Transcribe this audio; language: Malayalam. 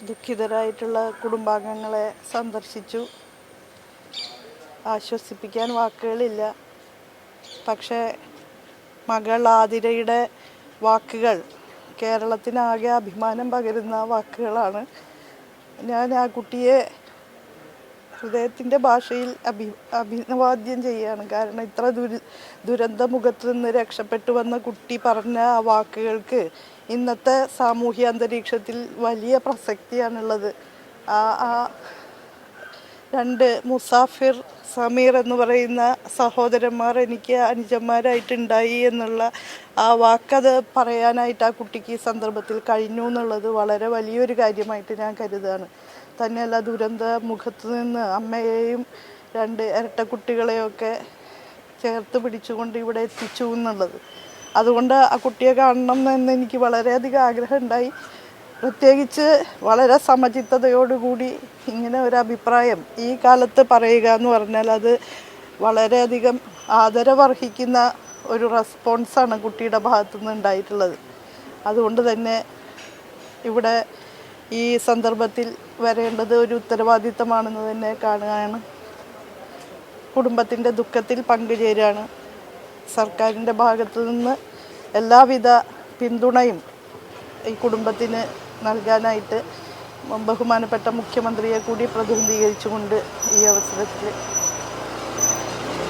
ദുഃഖിതരായിട്ടുള്ള കുടുംബാംഗങ്ങളെ സന്ദർശിച്ചു. ആശ്വസിപ്പിക്കാൻ വാക്കുകളില്ല. പക്ഷേ മകൾ ആതിരയുടെ വാക്കുകൾ കേരളത്തിനാകെ അഭിമാനം പകരുന്ന വാക്കുകളാണ്. ഞാൻ ആ കുട്ടിയെ ഹൃദയത്തിൻ്റെ ഭാഷയിൽ അഭിവാദ്യം ചെയ്യുകയാണ്. കാരണം ഇത്ര ദുരന്ത മുഖത്ത് നിന്ന് രക്ഷപ്പെട്ടു വന്ന കുട്ടി പറഞ്ഞ ആ വാക്കുകൾക്ക് ഇന്നത്തെ സാമൂഹ്യ അന്തരീക്ഷത്തിൽ വലിയ പ്രസക്തിയാണുള്ളത്. ആ രണ്ട് മുസാഫിർ, സമീർ എന്ന് പറയുന്ന സഹോദരന്മാർ എനിക്ക് അനുജന്മാരായിട്ടുണ്ടായി എന്നുള്ള ആ വാക്കത് പറയാനായിട്ട് ആ കുട്ടിക്ക് ഈ സന്ദർഭത്തിൽ കഴിഞ്ഞു എന്നുള്ളത് വളരെ വലിയൊരു കാര്യമായിട്ട് ഞാൻ കരുതുകയാണ്. തന്നെയല്ല, ദുരന്ത മുഖത്ത് നിന്ന് അമ്മയെയും 2 ഇരട്ടക്കുട്ടികളെയൊക്കെ ചേർത്ത് പിടിച്ചുകൊണ്ട് ഇവിടെ എത്തിച്ചു എന്നുള്ളത്. അതുകൊണ്ട് ആ കുട്ടിയെ കാണണം എന്ന് എനിക്ക് വളരെയധികം ആഗ്രഹമുണ്ടായി. പ്രത്യേകിച്ച് വളരെ സമചിത്തതയോടുകൂടി ഇങ്ങനെ ഒരു അഭിപ്രായം ഈ കാലത്ത് പറയുക എന്ന് പറഞ്ഞാൽ അത് വളരെയധികം ആദരവർഹിക്കുന്ന ഒരു റെസ്പോൺസാണ് കുട്ടിയുടെ ഭാഗത്തു നിന്ന് ഉണ്ടായിട്ടുള്ളത്. അതുകൊണ്ട് തന്നെ ഇവിടെ ഈ സന്ദർഭത്തിൽ വരേണ്ടത് ഒരു ഉത്തരവാദിത്തമാണെന്ന് തന്നെ കാണുകയാണ്. കുടുംബത്തിൻ്റെ ദുഃഖത്തിൽ പങ്കുചേരുകയാണ്. സർക്കാരിൻ്റെ ഭാഗത്തു നിന്ന് എല്ലാവിധ പിന്തുണയും ഈ കുടുംബത്തിന് നൽകാനായിട്ട് ബഹുമാനപ്പെട്ട മുഖ്യമന്ത്രിയെ കൂടി പ്രതിനിധീകരിച്ചുകൊണ്ട് ഈ അവസരത്തിൽ